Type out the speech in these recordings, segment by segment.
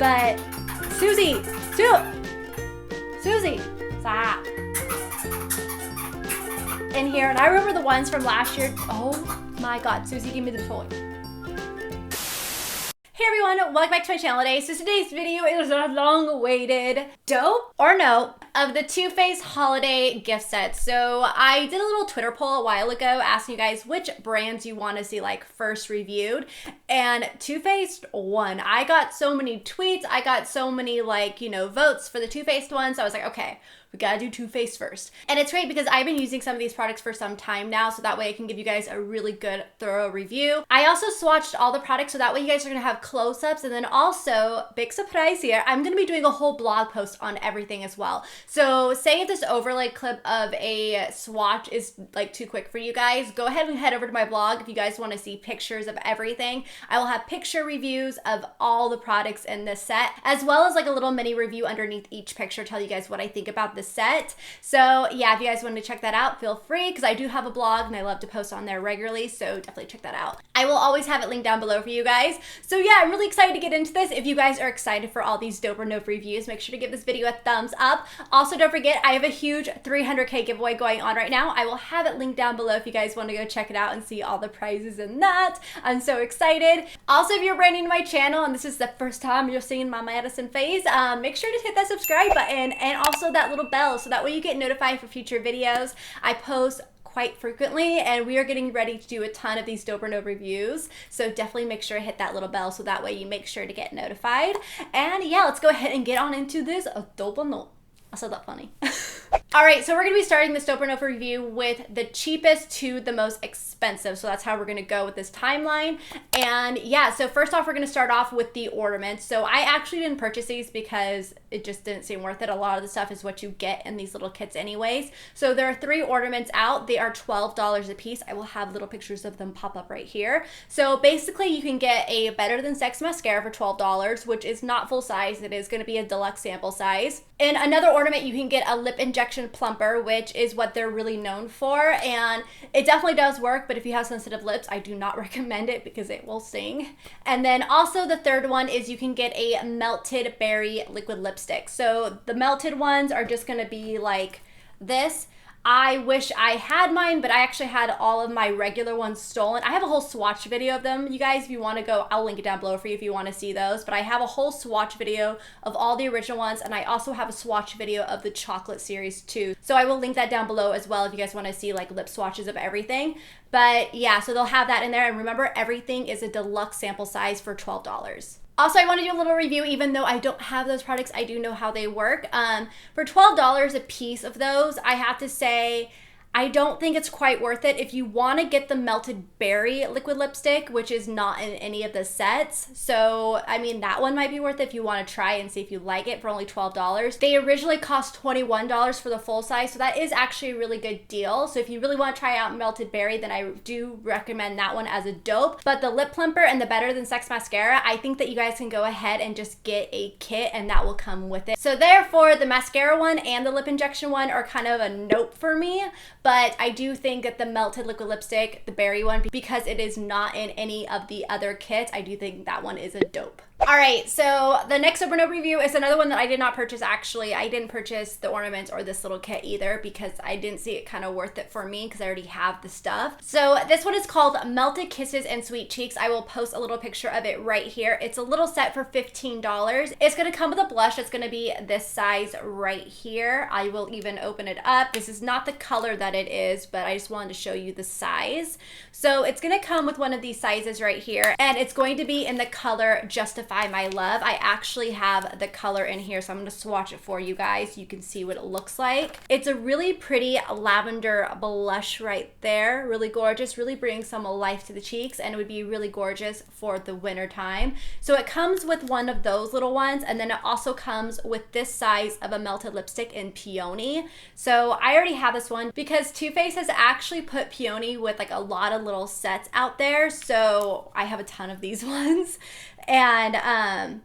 But Susie, Susie, stop. In here, and I remember the ones from last year. Oh my God, Susie, give me the toy. Hey everyone, welcome back to my channel today. So today's video is a long-awaited dope or no of the Too Faced holiday gift set. So I did a little Twitter poll a while ago asking you guys which brands you want to see like first reviewed, and Too Faced won. I got so many tweets, I got so many votes for the Too Faced one, so I was like, okay, we gotta do Too Faced first. And it's great because I've been using some of these products for some time now, so that way I can give you guys a really good, thorough review. I also swatched all the products, so that way you guys are gonna have close-ups, and then also, big surprise here, I'm gonna be doing a whole blog post on everything as well. So say if this overlay clip of a swatch is like too quick for you guys, go ahead and head over to my blog if you guys wanna see pictures of everything. I will have picture reviews of all the products in this set, as well as like a little mini review underneath each picture, tell you guys what I think about the set. So yeah, if you guys want to check that out, feel free, because I do have a blog and I love to post on there regularly, so definitely check that out. I will always have it linked down below for you guys. So yeah, I'm really excited to get into this. If you guys are excited for all these dope or nope reviews, make sure to give this video a thumbs up. Also, don't forget, I have a huge 300K giveaway going on right now. I will have it linked down below if you guys want to go check it out and see all the prizes in that. I'm so excited. Also, if you're brand new to my channel and this is the first time you're seeing my Madison face, make sure to hit that subscribe button and also that little bell, so that way you get notified for future videos. I post quite frequently, and we are getting ready to do a ton of these dope or no reviews, so definitely make sure to hit that little bell so that way you make sure to get notified. And yeah, let's go ahead and get on into this dope or no. I said that funny. All right, so we're gonna be starting this dope or no review with the cheapest to the most expensive. So that's how we're gonna go with this timeline. And yeah, so first off, we're gonna start off with the ornaments. So I actually didn't purchase these because it just didn't seem worth it. A lot of the stuff is what you get in these little kits anyways. So there are 3 ornaments out. They are $12 a piece. I will have little pictures of them pop up right here. So basically you can get a Better Than Sex mascara for $12, which is not full size. It is gonna be a deluxe sample size. And another ornament, you can get a lip injection plumper, which is what they're really known for, and it definitely does work, but if you have sensitive lips, I do not recommend it because it will sting. And then also the third one is you can get a melted berry liquid lipstick. So the melted ones are just gonna be like this. I wish I had mine, but I actually had all of my regular ones stolen. I have a whole swatch video of them, you guys. If you want to go, I'll link it down below for you if you want to see those. But I have a whole swatch video of all the original ones, and I also have a swatch video of the chocolate series too. So I will link that down below as well if you guys want to see like lip swatches of everything. But yeah, so they'll have that in there. And remember, everything is a deluxe sample size for $12. Also, I want to do a little review, even though I don't have those products, I do know how they work. For $12 a piece of those, I have to say, I don't think it's quite worth it. If you want to get the melted berry liquid lipstick, which is not in any of the sets, so I mean that one might be worth it if you want to try and see if you like it for only $12. They originally cost $21 for the full size, so that is actually a really good deal. So if you really want to try out melted berry, then I do recommend that one as a dope. But the lip plumper and the Better Than Sex mascara, I think that you guys can go ahead and just get a kit and that will come with it. So therefore, the mascara one and the lip injection one are kind of a nope for me. But I do think that the melted liquid lipstick, the berry one, because it is not in any of the other kits, I do think that one is a dope. All right, so the next dope or no review is another one that I did not purchase actually. I didn't purchase the ornaments or this little kit either because I didn't see it kind of worth it for me because I already have the stuff. So this one is called Melted Kisses and Sweet Cheeks. I will post a little picture of it right here. It's a little set for $15. It's gonna come with a blush. It's gonna be this size right here. I will even open it up. This is not the color that it is, but I just wanted to show you the size. So it's gonna come with one of these sizes right here, and it's going to be in the color Justify My Love. I actually have the color in here, so I'm gonna swatch it for you guys. You can see what it looks like. It's a really pretty lavender blush right there. Really gorgeous, really brings some life to the cheeks, and it would be really gorgeous for the winter time. So it comes with one of those little ones, and then it also comes with this size of a melted lipstick in Peony. So I already have this one because Too Faced has actually put Peony with like a lot of little sets out there. So I have a ton of these ones. And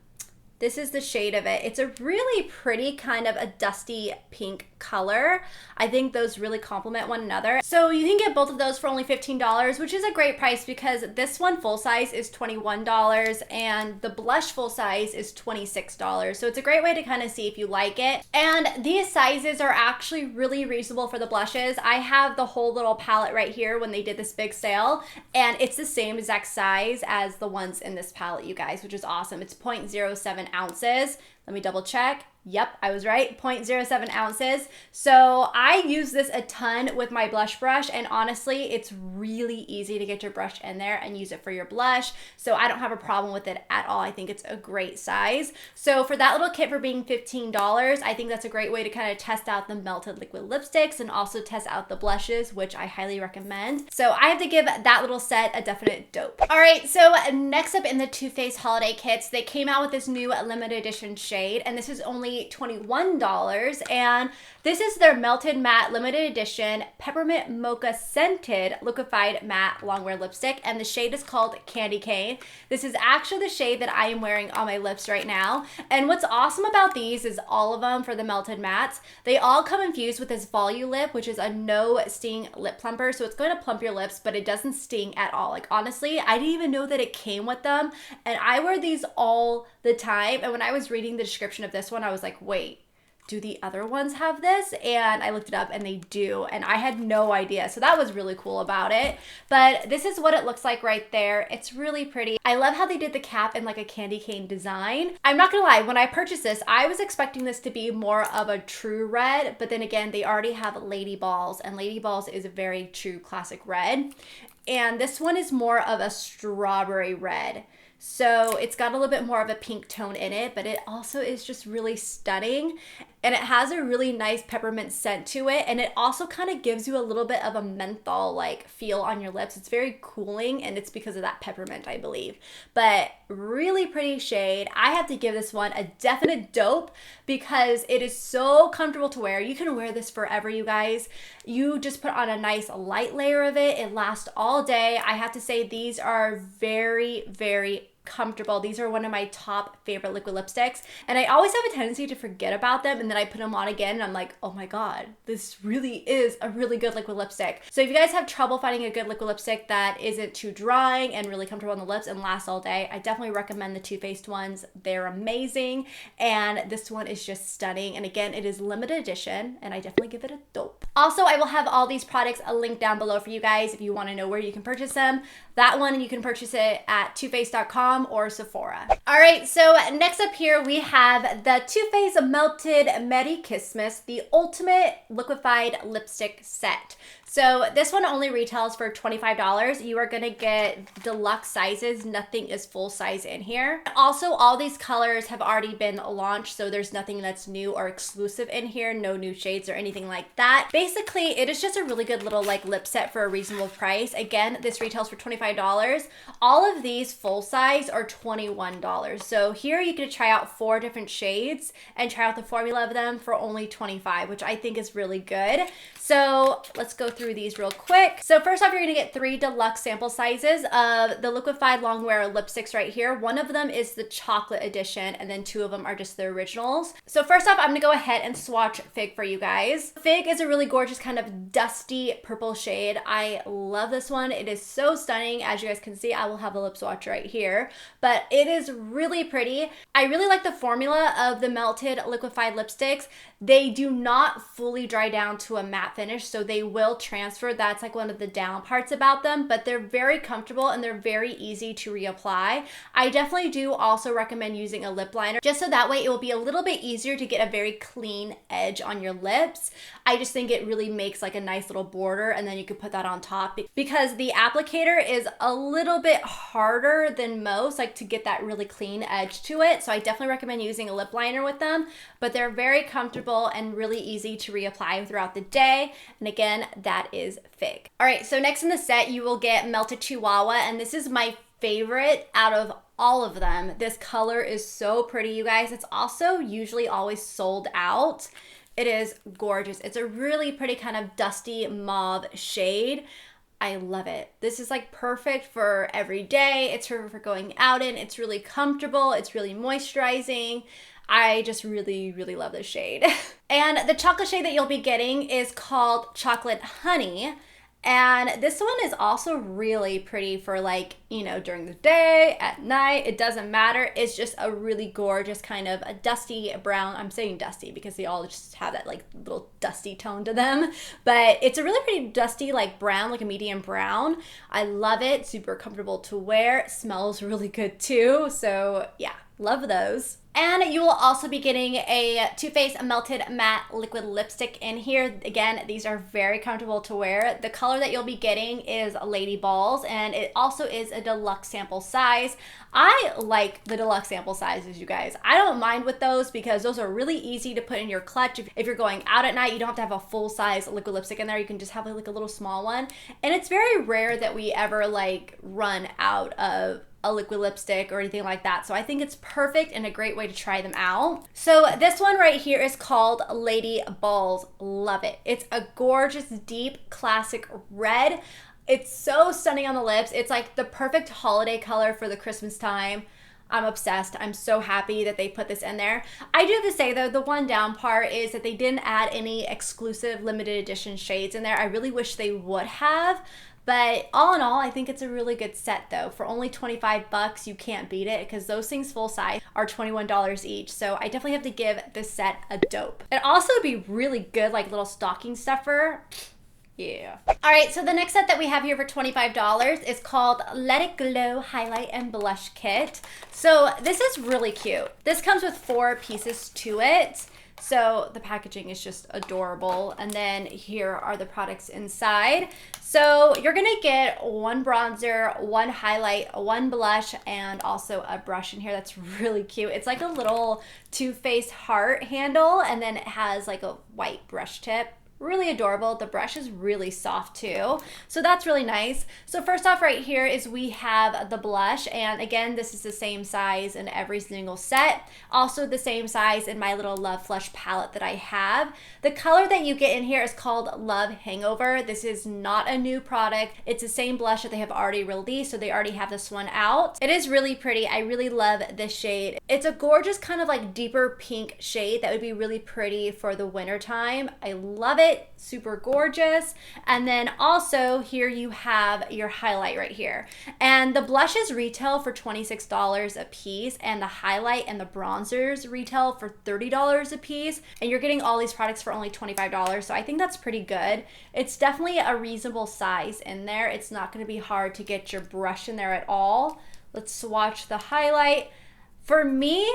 This is the shade of it. It's a really pretty kind of a dusty pink color. I think those really complement one another. So you can get both of those for only $15, which is a great price because this one full size is $21 and the blush full size is $26. So it's a great way to kind of see if you like it. And these sizes are actually really reasonable for the blushes. I have the whole little palette right here when they did this big sale, and it's the same exact size as the ones in this palette, you guys, which is awesome. It's 0.07 ounces. Let me double check. Yep, I was right, 0.07 ounces. So I use this a ton with my blush brush, and honestly, it's really easy to get your brush in there and use it for your blush. So I don't have a problem with it at all. I think it's a great size. So for that little kit for being $15, I think that's a great way to kind of test out the melted liquid lipsticks and also test out the blushes, which I highly recommend. So I have to give that little set a definite dope. All right, so next up in the Too Faced holiday kits, they came out with this new limited edition shade, and this is only $21, and this is their Melted Matte limited edition peppermint mocha scented liquefied matte longwear lipstick, and the shade is called Candy Cane. This is actually the shade that I am wearing on my lips right now, and what's awesome about these is all of them for the melted mattes, they all come infused with this Volulip, which is a no sting lip plumper, so it's going to plump your lips, but it doesn't sting at all. Like honestly, I didn't even know that it came with them, and I wear these all the time, and when I was reading the description of this one, I was like, wait, do the other ones have this? And I looked it up and they do, and I had no idea. So that was really cool about it. But this is what it looks like right there. It's really pretty. I love how they did the cap in like a candy cane design. I'm not gonna lie, when I purchased this, I was expecting this to be more of a true red, but then again, they already have Lady Balls, and Lady Balls is a very true classic red. And this one is more of a strawberry red. So it's got a little bit more of a pink tone in it, but it also is just really stunning. And it has a really nice peppermint scent to it. And it also kind of gives you a little bit of a menthol like feel on your lips. It's very cooling, and it's because of that peppermint, I believe. But really pretty shade. I have to give this one a definite dope because it is so comfortable to wear. You can wear this forever, you guys. You just put on a nice light layer of it. It lasts all day. I have to say these are very, very comfortable. These are one of my top favorite liquid lipsticks, and I always have a tendency to forget about them, and then I put them on again and I'm like, oh my god, this really is a really good liquid lipstick. So if you guys have trouble finding a good liquid lipstick that isn't too drying and really comfortable on the lips and lasts all day, I definitely recommend the Too Faced ones. They're amazing, and this one is just stunning, and again, it is limited edition, and I definitely give it a dope. Also, I will have all these products linked down below for you guys if you want to know where you can purchase them. That one, you can purchase it at toofaced.com or Sephora. All right, so next up here we have the Too Faced Melted Merry KISSMAS, the ultimate liquefied lipstick set. So this one only retails for $25. You are gonna get deluxe sizes. Nothing is full size in here. Also, all these colors have already been launched, so there's nothing that's new or exclusive in here. No new shades or anything like that. Basically, it is just a really good little like lip set for a reasonable price. Again, this retails for $25. All of these full size are $21. So here you get to try out 4 different shades and try out the formula of them for only $25, which I think is really good. So let's go through these real quick. So first off, you're gonna get 3 deluxe sample sizes of the liquefied longwear lipsticks right here. One of them is the chocolate edition, and then 2 of them are just the originals. So first off, I'm gonna go ahead and swatch Fig for you guys. Fig is a really gorgeous kind of dusty purple shade. I love this one. It is so stunning. As you guys can see, I will have a lip swatch right here, but it is really pretty. I really like the formula of the melted liquefied lipsticks. They do not fully dry down to a matte finish, so they will transfer. That's like one of the down parts about them, but they're very comfortable and they're very easy to reapply. I definitely do also recommend using a lip liner, just so that way it will be a little bit easier to get a very clean edge on your lips. I just think it really makes like a nice little border, and then you could put that on top because the applicator is a little bit harder than most, like to get that really clean edge to it. So I definitely recommend using a lip liner with them, but they're very comfortable and really easy to reapply throughout the day. And again, that is Fig. All right, so next in the set, you will get Melted Chihuahua, and this is my favorite out of all of them. This color is so pretty, you guys. It's also usually always sold out. It is gorgeous. It's a really pretty kind of dusty mauve shade. I love it. This is like perfect for every day. It's perfect for going out in. It's really comfortable. It's really moisturizing. I just really, really love this shade. And the chocolate shade that you'll be getting is called Chocolate Honey. And this one is also really pretty for like, you know, during the day, at night, it doesn't matter. It's just a really gorgeous kind of a dusty brown. I'm saying dusty because they all just have that like little dusty tone to them. But it's a really pretty dusty like brown, like a medium brown. I love it. Super comfortable to wear. It smells really good too. So yeah, love those. And you will also be getting a Too Faced Melted Matte Liquid Lipstick in here. Again, these are very comfortable to wear. The color that you'll be getting is Lady Balls, and it also is a deluxe sample size. I like the deluxe sample sizes, you guys. I don't mind with those because those are really easy to put in your clutch. If you're going out at night, you don't have to have a full-size liquid lipstick in there. You can just have like a little small one. And it's very rare that we ever like run out of a liquid lipstick or anything like that. So I think it's perfect and a great way to try them out. So this one right here is called Lady Balls. Love it. It's a gorgeous, deep, classic red. It's so stunning on the lips. It's like the perfect holiday color for the Christmas time. I'm obsessed. I'm so happy that they put this in there. I do have to say though, the one down part is that they didn't add any exclusive limited edition shades in there. I really wish they would have. But all in all, I think it's a really good set though. For only 25 bucks, you can't beat it because those things full size are $21 each. So I definitely have to give this set a dope. It'd also be really good like little stocking stuffer. Yeah. All right, so the next set that we have here for $25 is called Let It Glow Highlight and Blush Kit. So this is really cute. This comes with 4 pieces to it. So the packaging is just adorable. And then here are the products inside. So you're gonna get 1 bronzer, 1 highlight, 1 blush, and also a brush in here that's really cute. It's like a little Too Faced heart handle, and then it has like a white brush tip. Really adorable. The brush is really soft too. So that's really nice. So first off right here is we have the blush. And again, this is the same size in every single set. Also the same size in my little Love Flush palette that I have. The color that you get in here is called Love Hangover. This is not a new product. It's the same blush that they have already released. So they already have this one out. It is really pretty. I really love this shade. It's a gorgeous kind of like deeper pink shade that would be really pretty for the winter time. I love it. Super gorgeous. And then also here you have your highlight right here. And the blushes retail for $26 a piece, and the highlight and the bronzers retail for $30 a piece. And you're getting all these products for only $25. So I think that's pretty good. It's definitely a reasonable size in there. It's not going to be hard to get your brush in there at all. Let's swatch the highlight. For me,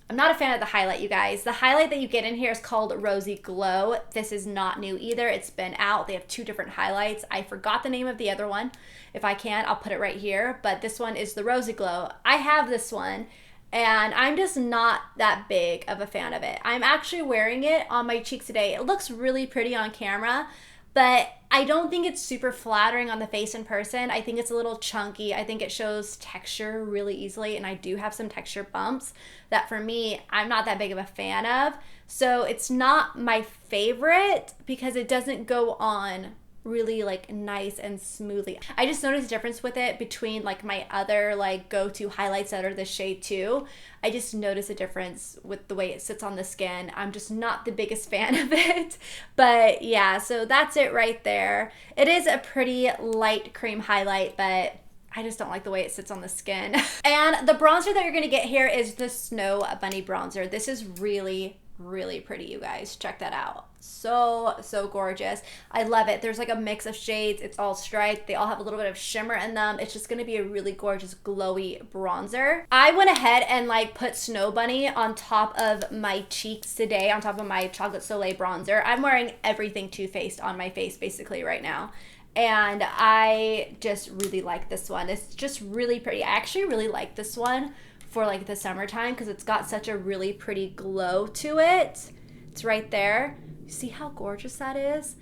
I'm not a fan of the highlight, you guys. The highlight that you get in here is called Rosy Glow. This is not new either. It's been out. They have 2 different highlights. I forgot the name of the other one. If I can, I'll put it right here. But this one is the Rosy Glow. I have this one, and I'm just not that big of a fan of it. I'm actually wearing it on my cheeks today. It looks really pretty on camera, but I don't think it's super flattering on the face in person. I think it's a little chunky. I think it shows texture really easily, and I do have some texture bumps that for me, I'm not that big of a fan of. So it's not my favorite because it doesn't go on really like nice and smoothly. I just noticed a difference with it between like my other like go-to highlights that are the shade 2. I just noticed a difference with the way it sits on the skin. I'm just not the biggest fan of it. But yeah, so that's it right there. It is a pretty light cream highlight, but I just don't like the way it sits on the skin. And the bronzer that you're gonna get here is the Snow Bunny bronzer. This is really pretty, you guys. Check that out. So gorgeous. I love it. There's like a mix of shades. It's all striped. They all have a little bit of shimmer in them. It's just going to be a really gorgeous glowy bronzer. I went ahead and like put Snow Bunny on top of my cheeks today, on top of my Chocolate Soleil bronzer. I'm wearing everything Too Faced on my face basically right now. And I just really like this one. It's just really pretty. I actually really like this one for like the summertime because it's got such a really pretty glow to it. It's right there. You see how gorgeous that is?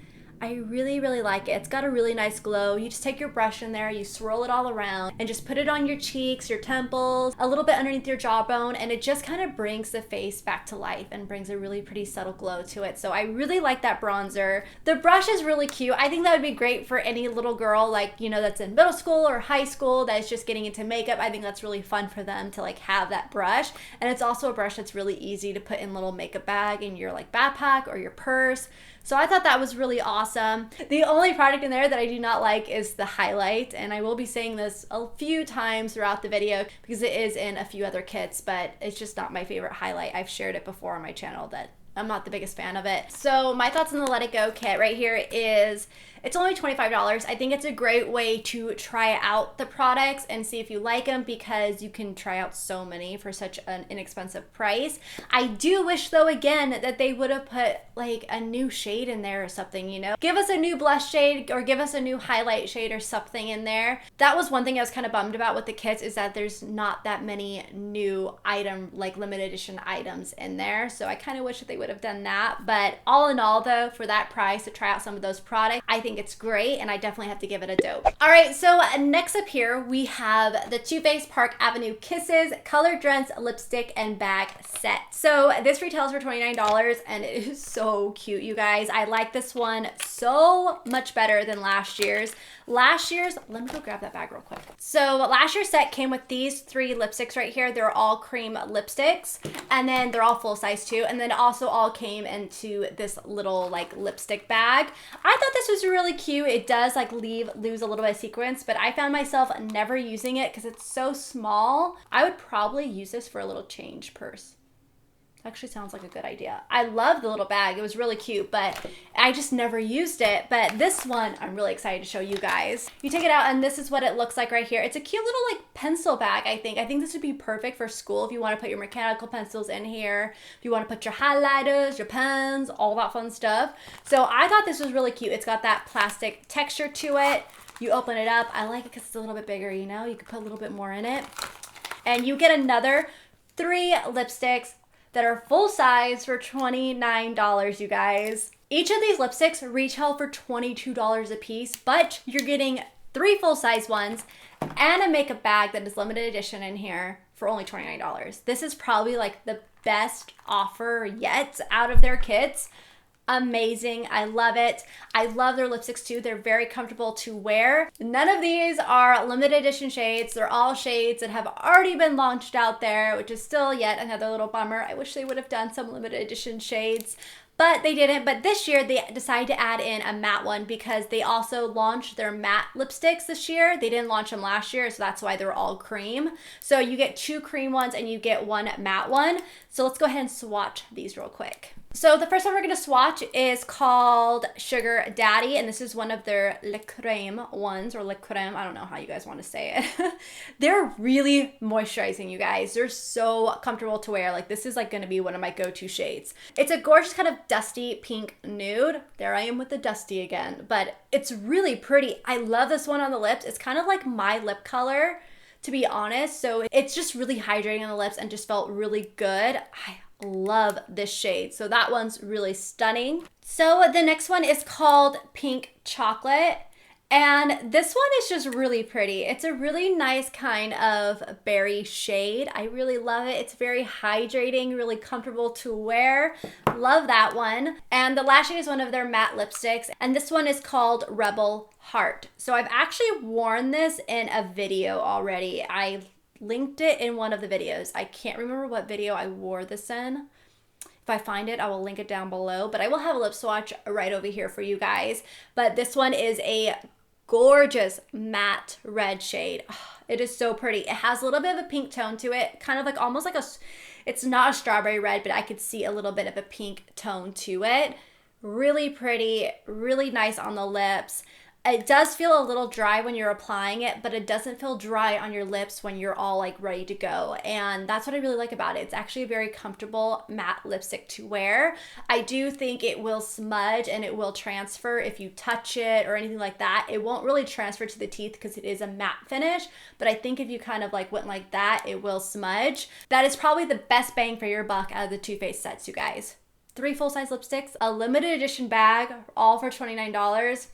I really, really like it. It's got a really nice glow. You just take your brush in there, you swirl it all around, and just put it on your cheeks, your temples, a little bit underneath your jawbone, and it just kind of brings the face back to life and brings a really pretty subtle glow to it. So I really like that bronzer. The brush is really cute. I think that would be great for any little girl, like, you know, that's in middle school or high school that is just getting into makeup. I think that's really fun for them to like have that brush. And it's also a brush that's really easy to put in a little makeup bag in your like backpack or your purse. So I thought that was really awesome. The only product in there that I do not like is the highlight, and I will be saying this a few times throughout the video because it is in a few other kits, but it's just not my favorite highlight. I've shared it before on my channel that I'm not the biggest fan of it. So my thoughts on the Let It Go kit right here is it's only $25. I think it's a great way to try out the products and see if you like them because you can try out so many for such an inexpensive price. I do wish though, again, that they would have put like a new shade in there or something, you know? Give us a new blush shade or give us a new highlight shade or something in there. That was one thing I was kind of bummed about with the kits is that there's not that many new like limited edition items in there. So I kind of wish that they would have done that. But all in all though, for that price to try out some of those products, I think it's great and I definitely have to give it a dope. All right, so next up here we have the Too Faced Park Avenue Kisses Color Drenched Lipstick and Bag Set. So this retails for $29 and it is so cute, you guys. I like this one so much better than last year's. Let me go grab that bag real quick. So last year's set came with these 3 lipsticks right here. They're all cream lipsticks and then they're all full size too. And then also all came into this little like lipstick bag. I thought this was really cute. It does like lose a little bit of sequence, but I found myself never using it because it's so small. I would probably use this for a little change purse. Actually sounds like a good idea. I love the little bag. It was really cute, but I just never used it. But this one, I'm really excited to show you guys. You take it out and this is what it looks like right here. It's a cute little like pencil bag, I think. I think this would be perfect for school if you want to put your mechanical pencils in here, if you want to put your highlighters, your pens, all that fun stuff. So I thought this was really cute. It's got that plastic texture to it. You open it up. I like it because it's a little bit bigger, you know? You could put a little bit more in it. And you get another 3 lipsticks that are full size for $29, you guys. Each of these lipsticks retail for $22 a piece, but you're getting 3 full size ones and a makeup bag that is limited edition in here for only $29. This is probably like the best offer yet out of their kits. Amazing. I love it. I love their lipsticks too. They're very comfortable to wear. None of these are limited edition shades. They're all shades that have already been launched out there, which is still yet another little bummer. I wish they would have done some limited edition shades, but they didn't. But this year they decided to add in a matte one because they also launched their matte lipsticks this year. They didn't launch them last year, so that's why they're all cream. So you get 2 cream ones and you get 1 matte one. So let's go ahead and swatch these real quick. So the first one we're going to swatch is called Sugar Daddy, and this is one of their Le Creme ones, or Le Creme, I don't know how you guys want to say it. They're really moisturizing, you guys. They're so comfortable to wear. Like, this is like going to be one of my go-to shades. It's a gorgeous kind of dusty pink nude. There I am with the dusty again, but it's really pretty. I love this one on the lips. It's kind of like my lip color, to be honest. So it's just really hydrating on the lips and just felt really good. I love this shade. So that one's really stunning. So the next one is called Pink Chocolate. And this one is just really pretty. It's a really nice kind of berry shade. I really love it. It's very hydrating, really comfortable to wear. Love that one. And the last shade is one of their matte lipsticks. And this one is called Rebel Heart. So I've actually worn this in a video already. I linked it in one of the videos. I can't remember what video I wore this in. If I find it, I will link it down below, but I will have a lip swatch right over here for you guys. But this one is a gorgeous matte red shade. Oh, it is so pretty. It has a little bit of a pink tone to it, kind of like almost like it's not a strawberry red, but I could see a little bit of a pink tone to it. Really pretty, really nice on the lips. It does feel a little dry when you're applying it, but it doesn't feel dry on your lips when you're all like ready to go. And that's what I really like about it. It's actually a very comfortable matte lipstick to wear. I do think it will smudge and it will transfer if you touch it or anything like that. It won't really transfer to the teeth because it is a matte finish, but I think if you kind of like went like that, it will smudge. That is probably the best bang for your buck out of the Too Faced sets, you guys. 3 full-size lipsticks, a limited edition bag, all for $29.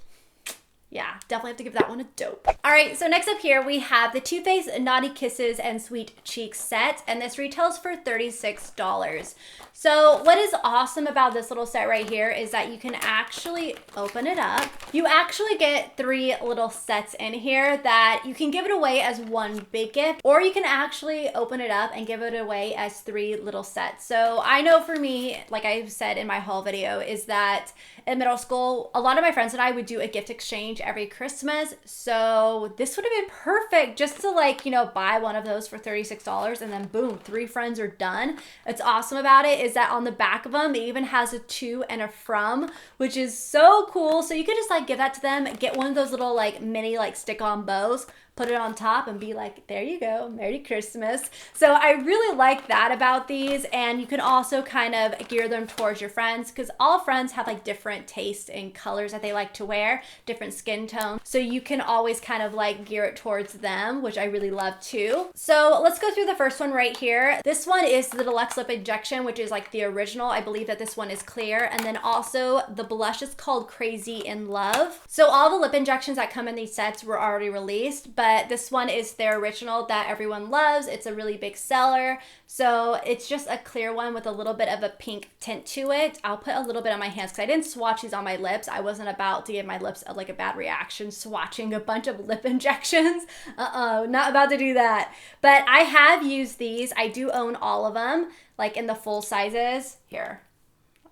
Yeah, definitely have to give that one a dope. All right, so next up here, we have the Too Faced Naughty Kisses and Sweet Cheeks set, and this retails for $36. So what is awesome about this little set right here is that you can actually open it up. You actually get 3 little sets in here that you can give it away as one big gift, or you can actually open it up and give it away as 3 little sets. So I know for me, like I've said in my haul video, is that in middle school, a lot of my friends and I would do a gift exchange every Christmas. So this would have been perfect just to, like, you know, buy one of those for $36 and then boom, 3 friends are done. It's awesome about it is that on the back of them, it even has a to and a from, which is so cool. So you could just like give that to them, get one of those little like mini like stick-on bows, put it on top and be like, there you go, Merry Christmas. So I really like that about these. And you can also kind of gear them towards your friends because all friends have like different tastes and colors that they like to wear, different skin tones. So you can always kind of like gear it towards them, which I really love too. So let's go through the first one right here. This one is the Deluxe Lip Injection, which is like the original. I believe that this one is clear. And then also the blush is called Crazy in Love. So all the lip injections that come in these sets were already released, but this one is their original that everyone loves. It's a really big seller. So it's just a clear one with a little bit of a pink tint to it. I'll put a little bit on my hands because I didn't swatch these on my lips. I wasn't about to give my lips like a bad reaction swatching a bunch of lip injections. Not about to do that. But I have used these. I do own all of them, like in the full sizes. Here.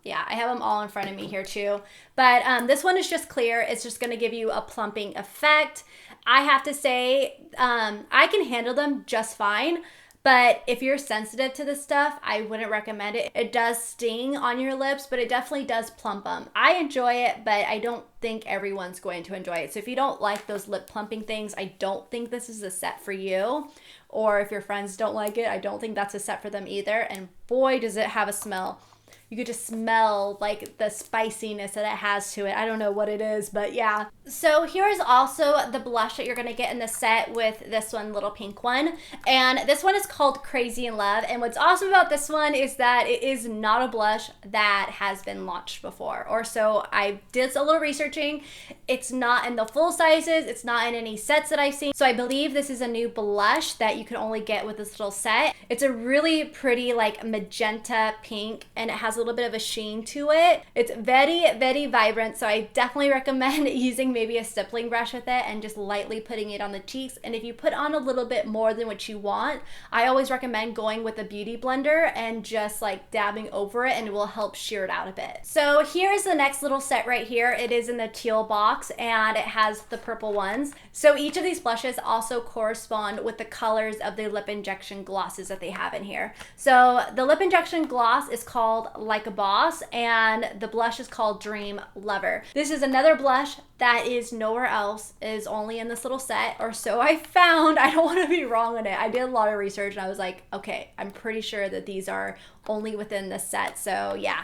Yeah, I have them all in front of me here too. But this one is just clear. It's just going to give you a plumping effect. I have to say, I can handle them just fine. But if you're sensitive to this stuff, I wouldn't recommend it. It does sting on your lips, but it definitely does plump them. I enjoy it, but I don't think everyone's going to enjoy it. So if you don't like those lip plumping things, I don't think this is a set for you. Or if your friends don't like it, I don't think that's a set for them either. And boy, does it have a smell. You could just smell like the spiciness that it has to it. I don't know what it is, but yeah. So here is also the blush that you're gonna get in the set with this one, little pink one. And this one is called Crazy in Love. And what's awesome about this one is that it is not a blush that has been launched before. Or so I did a little researching. It's not in the full sizes. It's not in any sets that I've seen. So I believe this is a new blush that you can only get with this little set. It's a really pretty like magenta pink and it has a little bit of a sheen to it. It's very, very vibrant. So I definitely recommend using maybe a stippling brush with it and just lightly putting it on the cheeks. And if you put on a little bit more than what you want, I always recommend going with a beauty blender and just like dabbing over it and it will help sheer it out a bit. So here's the next little set right here. It is in the teal box and it has the purple ones. So each of these blushes also correspond with the colors of the lip injection glosses that they have in here. So the lip injection gloss is called Like a Boss and the blush is called Dream Lover. This is another blush that is nowhere else, is only in this little set, or so I found. I don't want to be wrong on it. I did a lot of research and I was like, okay, I'm pretty sure that these are only within this set. So yeah.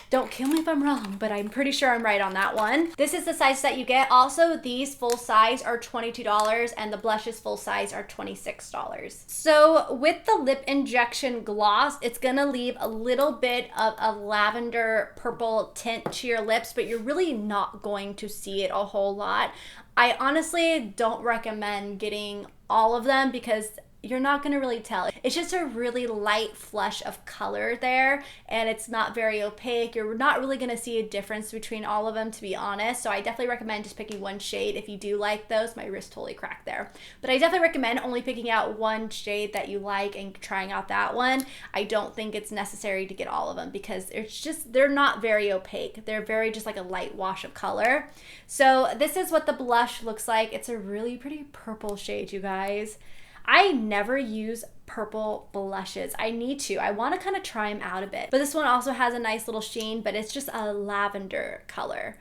Don't kill me if I'm wrong, but I'm pretty sure I'm right on that one. This is the size that you get. Also, these full size are $22 and the blushes full size are $26. So with the lip injection gloss, it's gonna leave a little bit of a lavender purple tint to your lips, but you're really not going to see it a whole lot. I honestly don't recommend getting all of them because you're not going to really tell. It's just a really light flush of color there and it's not very opaque. You're not really going to see a difference between all of them, to be honest. So I definitely recommend just picking one shade if you do like those. My wrist totally cracked there. But I definitely recommend only picking out one shade that you like and trying out that one. I don't think it's necessary to get all of them because it's just, they're not very opaque. They're very just like a light wash of color. So this is what the blush looks like. It's a really pretty purple shade, you guys. I never use purple blushes. I need to. I want to kind of try them out a bit. But this one also has a nice little sheen, but it's just a lavender color.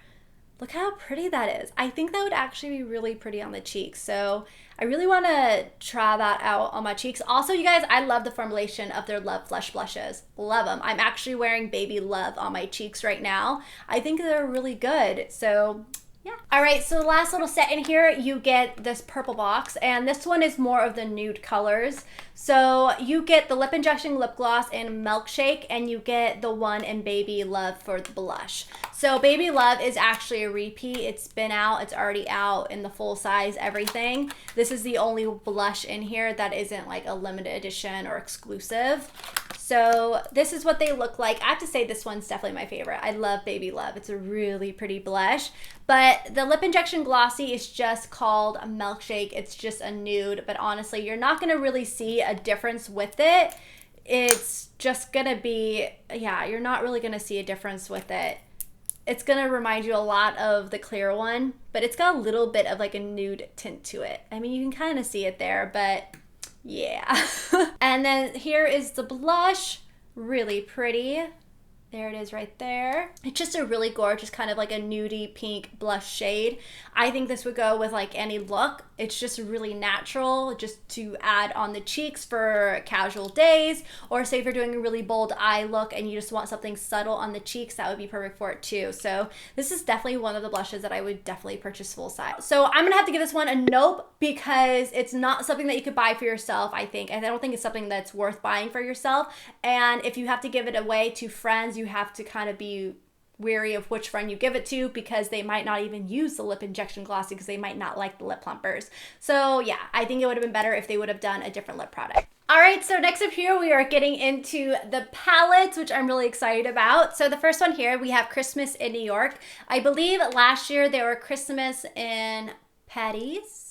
Look how pretty that is. I think that would actually be really pretty on the cheeks. So I really want to try that out on my cheeks. Also, you guys, I love the formulation of their Love Flush blushes. Love them. I'm actually wearing Baby Love on my cheeks right now. I think they're really good. So yeah. All right, so the last little set in here, you get this purple box, and this one is more of the nude colors. So you get the lip injection lip gloss in Milkshake, and you get the one in Baby Love for the blush. So Baby Love is actually a repeat. It's been out, it's already out in the full size, everything. This is the only blush in here that isn't like a limited edition or exclusive. So this is what they look like. I have to say this one's definitely my favorite. I love Baby Love. It's a really pretty blush. But the lip injection glossy is just called a Milkshake. It's just a nude. But honestly, you're not going to really see a difference with it. It's just going to be, yeah, you're not really going to see a difference with it. It's going to remind you a lot of the clear one. But it's got a little bit of like a nude tint to it. I mean, you can kind of see it there, but yeah. And then here is the blush. Really pretty. There it is right there. It's just a really gorgeous kind of like a nudie pink blush shade. I think this would go with like any look. It's just really natural just to add on the cheeks for casual days, or say if you're doing a really bold eye look and you just want something subtle on the cheeks, that would be perfect for it too. So this is definitely one of the blushes that I would definitely purchase full size. So I'm gonna have to give this one a nope because it's not something that you could buy for yourself, I think. And I don't think it's something that's worth buying for yourself. And if you have to give it away to friends, you have to kind of be wary of which friend you give it to, because they might not even use the lip injection glossy because they might not like the lip plumpers. So yeah, I think it would have been better if they would have done a different lip product. All right, so next up here, we are getting into the palettes, which I'm really excited about. So the first one here, we have Christmas in New York. I believe last year they were Christmas in Paris.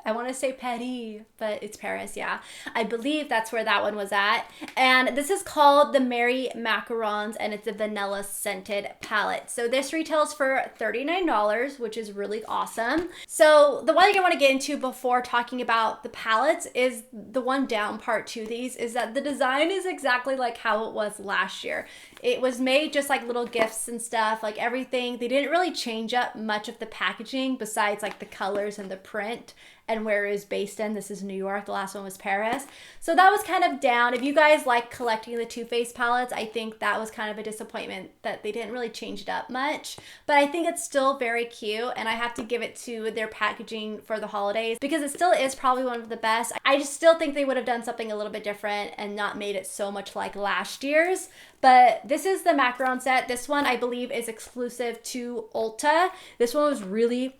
I want to say Paris, but it's Paris, yeah. I believe that's where that one was at. And this is called the Merry Macarons, and it's a vanilla scented palette. So this retails for $39, which is really awesome. So the one thing I want to get into before talking about the palettes is the one down part to these is that the design is exactly like how it was last year. It was made just like little gifts and stuff, like everything. They didn't really change up much of the packaging besides like the colors and the print and where it is based in. This is New York. The last one was Paris. So that was kind of down. If you guys like collecting the Too Faced palettes, I think that was kind of a disappointment that they didn't really change it up much. But I think it's still very cute, and I have to give it to their packaging for the holidays because it still is probably one of the best. I just still think they would have done something a little bit different and not made it so much like last year's. But this is the macaron set. This one I believe is exclusive to Ulta. This one was really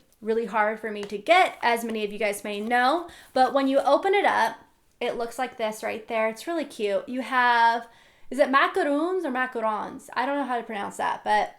hard for me to get, as many of you guys may know. But when you open it up, it looks like this right there. It's really cute. You have, is it macaroons or macarons? I don't know how to pronounce that, but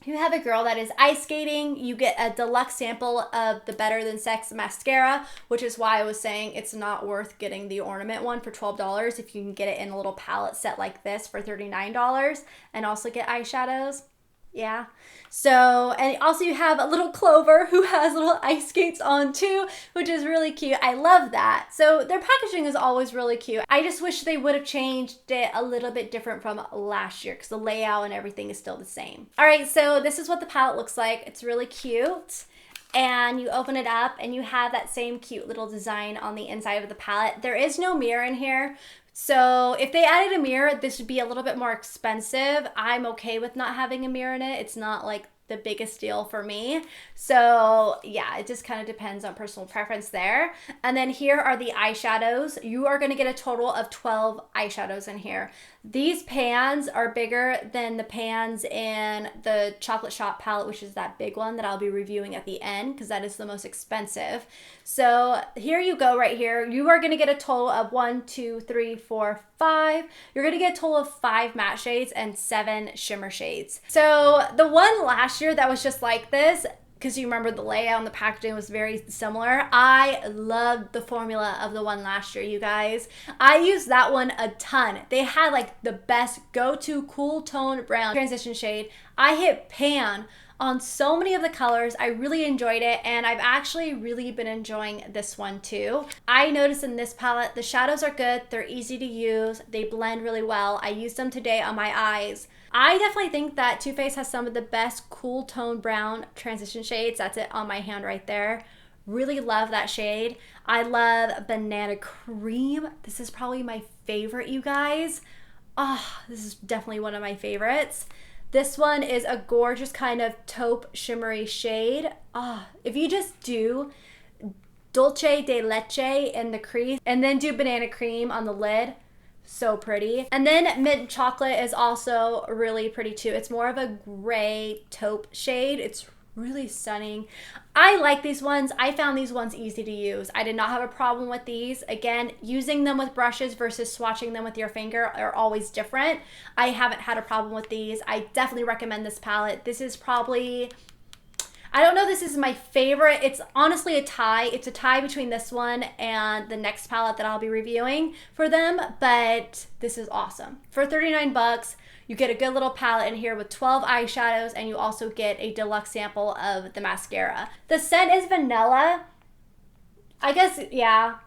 you have a girl that is ice skating. You get a deluxe sample of the Better Than Sex mascara, which is why I was saying it's not worth getting the ornament one for $12 if you can get it in a little palette set like this for $39 and also get eyeshadows. Yeah. So, and also you have a little Clover who has little ice skates on too, which is really cute. I love that. So their packaging is always really cute. I just wish they would have changed it a little bit different from last year because the layout and everything is still the same. All right, so this is what the palette looks like. It's really cute. And you open it up and you have that same cute little design on the inside of the palette. There is no mirror in here. So if they added a mirror, this would be a little bit more expensive. I'm okay with not having a mirror in it. It's not like the biggest deal for me. So yeah, it just kind of depends on personal preference there. And then here are the eyeshadows. You are going to get a total of 12 eyeshadows in here. These pans are bigger than the pans in the Chocolate Shop palette, which is that big one that I'll be reviewing at the end because that is the most expensive. So here you go right here. You are going to get a total of 1, 2, 3, 4, 5. You're going to get a total of 5 matte shades and 7 shimmer shades. So the one last year that was just like this, because you remember the layout and the packaging was very similar. I loved the formula of the one last year, you guys. I used that one a ton. They had like the best go-to cool tone brown transition shade. I hit pan on so many of the colors. I really enjoyed it, and I've actually really been enjoying this one too. I noticed in this palette, the shadows are good. They're easy to use. They blend really well. I used them today on my eyes. I definitely think that Too Faced has some of the best cool tone brown transition shades. That's it on my hand right there. Really love that shade. I love Banana Cream. This is probably my favorite, you guys. Oh, this is definitely one of my favorites. This one is a gorgeous kind of taupe shimmery shade. If you just do dulce de leche in the crease and then do banana cream on the lid, so pretty. And then mint chocolate is also really pretty too. It's more of a gray taupe shade. It's really stunning. I like these ones. I found these ones easy to use. I did not have a problem with these. Again, using them with brushes versus swatching them with your finger are always different. I haven't had a problem with these. I definitely recommend this palette. This is probably, I don't know, this is my favorite. It's honestly a tie. It's a tie between this one and the next palette that I'll be reviewing for them, but this is awesome. For 39 bucks, you get a good little palette in here with 12 eyeshadows, and you also get a deluxe sample of the mascara. The scent is vanilla. I guess, yeah,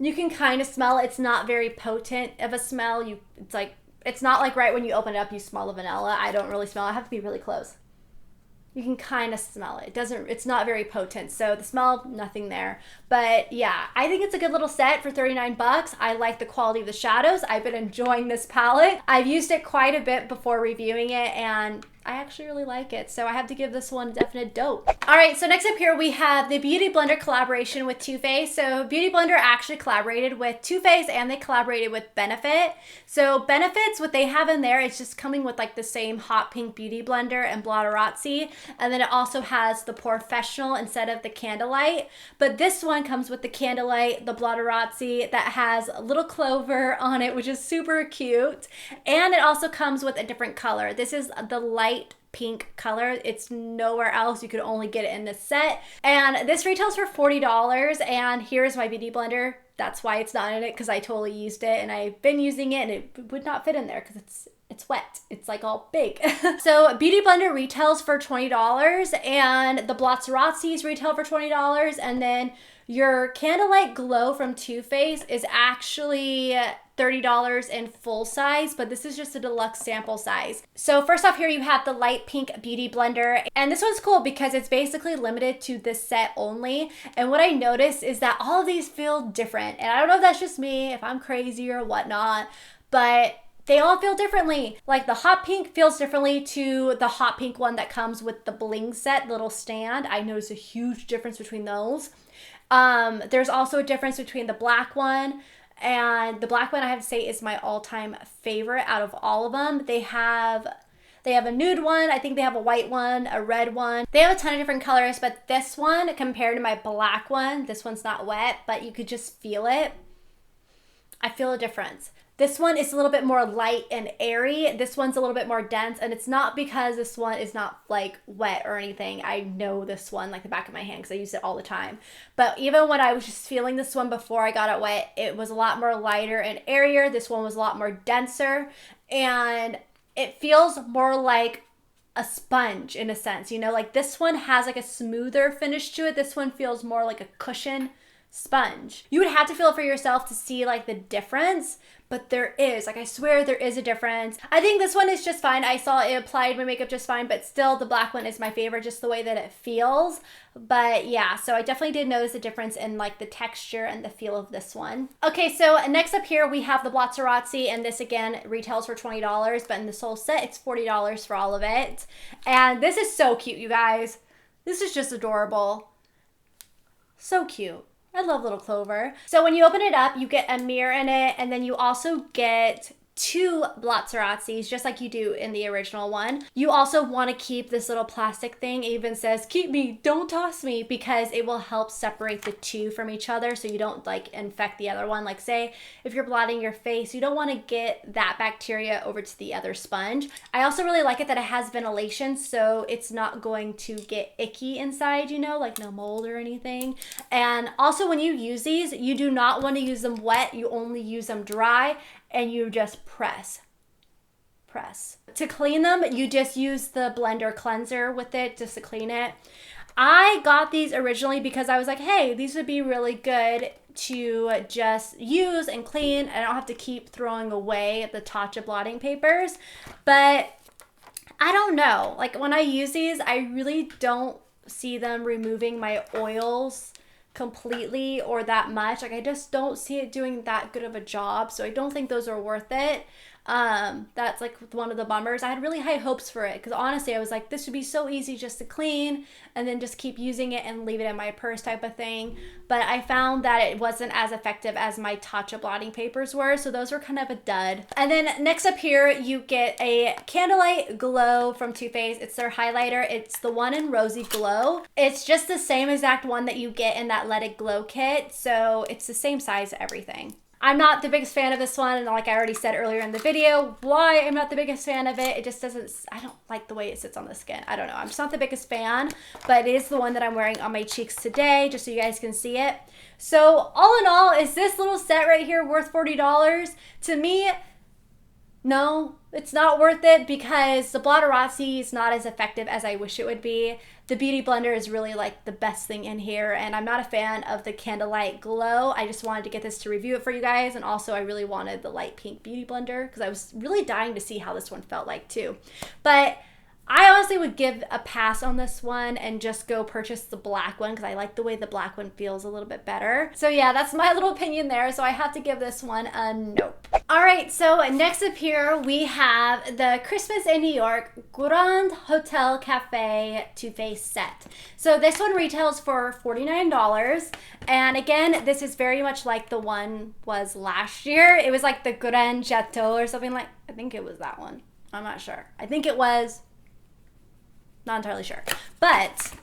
you can kind of smell it. It's not very potent of a smell. It's not like right when you open it up, you smell the vanilla. I don't really smell it. I have to be really close. You can kind of smell it. It's not very potent. So the smell, nothing there. But yeah, I think it's a good little set for 39 bucks. I like the quality of the shadows. I've been enjoying this palette. I've used it quite a bit before reviewing it, and I actually really like it. So I have to give this one a definite dope. All right, so next up here we have the Beauty Blender collaboration with Too Faced. So Beauty Blender actually collaborated with Too Faced, and they collaborated with Benefit. So Benefit's, what they have in there is just coming with like the same hot pink beauty blender and Blotterazzi. And then it also has the Professional instead of the Candlelight. But this one comes with the Candlelight, the Blotterazzi that has a little clover on it, which is super cute. And it also comes with a different color. This is the light pink color. It's nowhere else. You could only get it in this set. And this retails for $40. And here's my beauty blender. That's why it's not in it, because I totally used it and I've been using it and it would not fit in there because it's wet. It's like all big. So Beauty Blender retails for $20 and the Blotterazzi's retail for $20, and then your Candlelight Glow from Too Faced is actually $30 in full size, but this is just a deluxe sample size. So first off here you have the light pink beauty blender, and this one's cool because it's basically limited to this set only. And what I noticed is that all of these feel different, and I don't know if that's just me, if I'm crazy or whatnot, but they all feel differently. Like the hot pink feels differently to the hot pink one that comes with the bling set little stand. I noticed a huge difference between those. There's also a difference between the black one, and the black one I have to say is my all-time favorite out of all of them. They have a nude one, I think they have a white one, a red one. They have a ton of different colors, but this one compared to my black one, this one's not wet, but you could just feel it. I feel a difference. This one is a little bit more light and airy. This one's a little bit more dense, and it's not because this one is not like wet or anything. I know this one like the back of my hand because I use it all the time. But even when I was just feeling this one before I got it wet, it was a lot more lighter and airier. This one was a lot more denser, and it feels more like a sponge in a sense. You know, like this one has like a smoother finish to it. This one feels more like a cushion sponge. You would have to feel it for yourself to see like the difference, but there is, like I swear there is a difference. I think this one is just fine. I saw it applied my makeup just fine, but still the black one is my favorite, just the way that it feels. But yeah, so I definitely did notice a difference in like the texture and the feel of this one. Okay, so next up here we have the Blotterazzi, and this again retails for $20, but in this whole set it's $40 for all of it. And this is so cute, you guys. This is just adorable. So cute. I love little Clover. So when you open it up, you get a mirror in it, and then you also get 2 Blotterazzis, just like you do in the original one. You also want to keep this little plastic thing. It even says, "Keep me, don't toss me," because it will help separate the 2 from each other so you don't like infect the other one. Like say, if you're blotting your face, you don't want to get that bacteria over to the other sponge. I also really like it that it has ventilation, so it's not going to get icky inside, you know, like no mold or anything. And also when you use these, you do not want to use them wet. You only use them dry, and you just press. To clean them, you just use the blender cleanser with it just to clean it. I got these originally because I was like, hey, these would be really good to just use and clean, and I don't have to keep throwing away the Tatcha blotting papers. But I don't know, like when I use these, I really don't see them removing my oils completely or that much. Like I just don't see it doing that good of a job, so I don't think those are worth it. That's like one of the bummers. I had really high hopes for it because honestly I was like, this would be so easy just to clean and then just keep using it and leave it in my purse type of thing. But I found that it wasn't as effective as my Tatcha blotting papers were, so those were kind of a dud. And then next up here you get a Candlelight Glow from Too Faced. It's their highlighter. It's the one in Rosy Glow. It's just the same exact one that you get in that Let It Glow kit, so it's the same size everything. I'm not the biggest fan of this one, and like I already said earlier in the video, why I'm not the biggest fan of it. It just doesn't, I don't like the way it sits on the skin. I don't know. I'm just not the biggest fan, but it is the one that I'm wearing on my cheeks today, just so you guys can see it. So all in all, is this little set right here worth $40? To me, no, it's not worth it because the Blotterazzi is not as effective as I wish it would be. The Beauty Blender is really like the best thing in here, and I'm not a fan of the Candlelight Glow. I just wanted to get this to review it for you guys, and also I really wanted the light pink Beauty Blender because I was really dying to see how this one felt like too. But I honestly would give a pass on this one and just go purchase the black one because I like the way the black one feels a little bit better. So yeah, that's my little opinion there. So I have to give this one a nope. All right, so next up here we have the Christmas in New York Grand Hotel Cafe Too Faced set. So this one retails for $49. And again, this is very much like the one was last year. It was like the Grand Chateau or something like, I think it was that one. I'm not sure. I think it was. Not entirely sure. But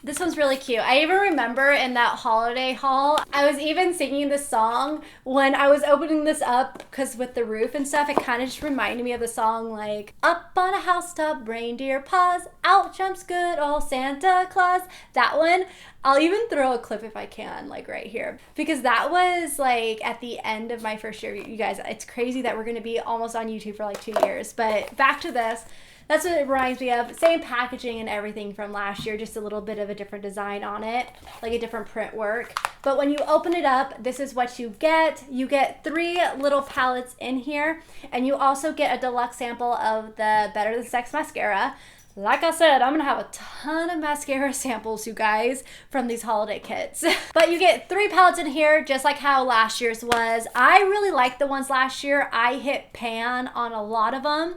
this one's really cute. I even remember in that holiday haul, I was even singing this song when I was opening this up because with the roof and stuff, it kind of just reminded me of the song like, up on a housetop, reindeer paws, out jumps good old Santa Claus. That one. I'll even throw a clip if I can, like right here, because that was like at the end of my first year. You guys, it's crazy that we're going to be almost on YouTube for like 2 years. But back to this. That's what it reminds me of. Same packaging and everything from last year, just a little bit of a different design on it, like a different print work. But when you open it up, this is what you get. You get 3 little palettes in here, and you also get a deluxe sample of the Better Than Sex mascara. Like I said, I'm gonna have a ton of mascara samples, you guys, from these holiday kits. But you get 3 palettes in here, just like how last year's was. I really liked the ones last year. I hit pan on a lot of them,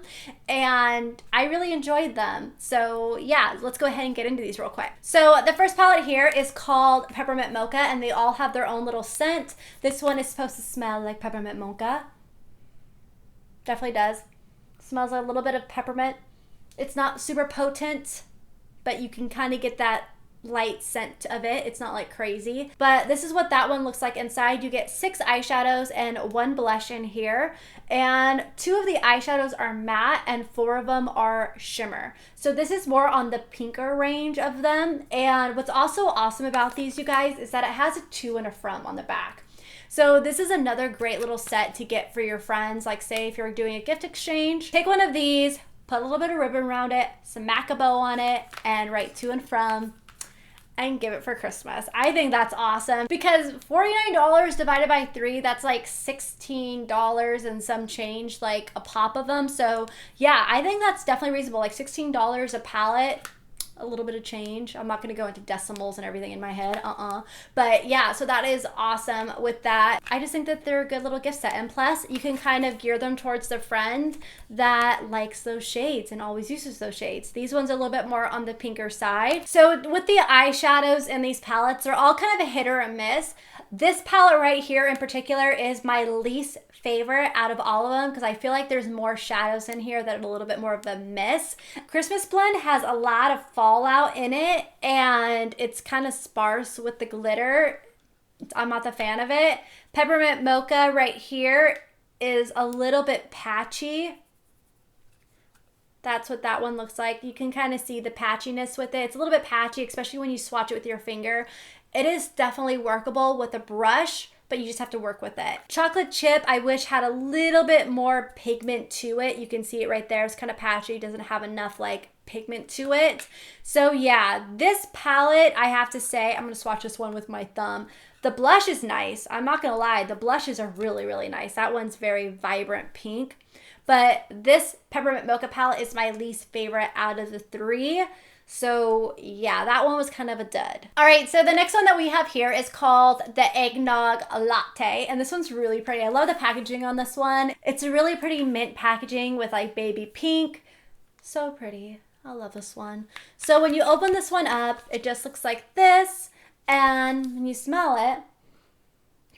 and I really enjoyed them. So yeah, let's go ahead and get into these real quick. So the first palette here is called Peppermint Mocha, and they all have their own little scent. This one is supposed to smell like peppermint mocha. Definitely does. Smells like a little bit of peppermint. It's not super potent, but you can kind of get that light scent of it. It's not like crazy, but this is what that one looks like inside. You get 6 eyeshadows and 1 blush in here, and 2 of the eyeshadows are matte and 4 of them are shimmer. So this is more on the pinker range of them. And what's also awesome about these, you guys, is that it has a to and a from on the back. So this is another great little set to get for your friends. Like say if you're doing a gift exchange, take one of these, put a little bit of ribbon around it, some Maca bow on it, and write to and from, and give it for Christmas. I think that's awesome because $49 divided by 3, that's like $16 and some change, like a pop of them. So yeah, I think that's definitely reasonable. Like $16 a palette, a little bit of change. I'm not going to go into decimals and everything in my head. But yeah, so that is awesome with that. I just think that they're a good little gift set. And plus, you can kind of gear them towards the friend that likes those shades and always uses those shades. These ones are a little bit more on the pinker side. So with the eyeshadows in these palettes, they're all kind of a hit or a miss. This palette right here in particular is my least favorite out of all of them because I feel like there's more shadows in here that are a little bit more of the miss. Christmas Blend has a lot of fallout in it and it's kind of sparse with the glitter. I'm not the fan of it. Peppermint Mocha right here is a little bit patchy. That's what that one looks like. You can kind of see the patchiness with it. It's a little bit patchy, especially when you swatch it with your finger. It is definitely workable with a brush, but you just have to work with it. Chocolate Chip, I wish had a little bit more pigment to it. You can see it right there. It's kind of patchy, doesn't have enough like pigment to it. So yeah, this palette, I have to say, I'm gonna swatch this one with my thumb. The blush is nice. I'm not gonna lie, the blushes are really, really nice. That one's very vibrant pink. But this Peppermint Mocha palette is my least favorite out of the 3. So yeah, that one was kind of a dud. All right, so the next one that we have here is called the Eggnog Latte. And this one's really pretty. I love the packaging on this one. It's a really pretty mint packaging with like baby pink. So pretty. I love this one. So when you open this one up, it just looks like this. And when you smell it,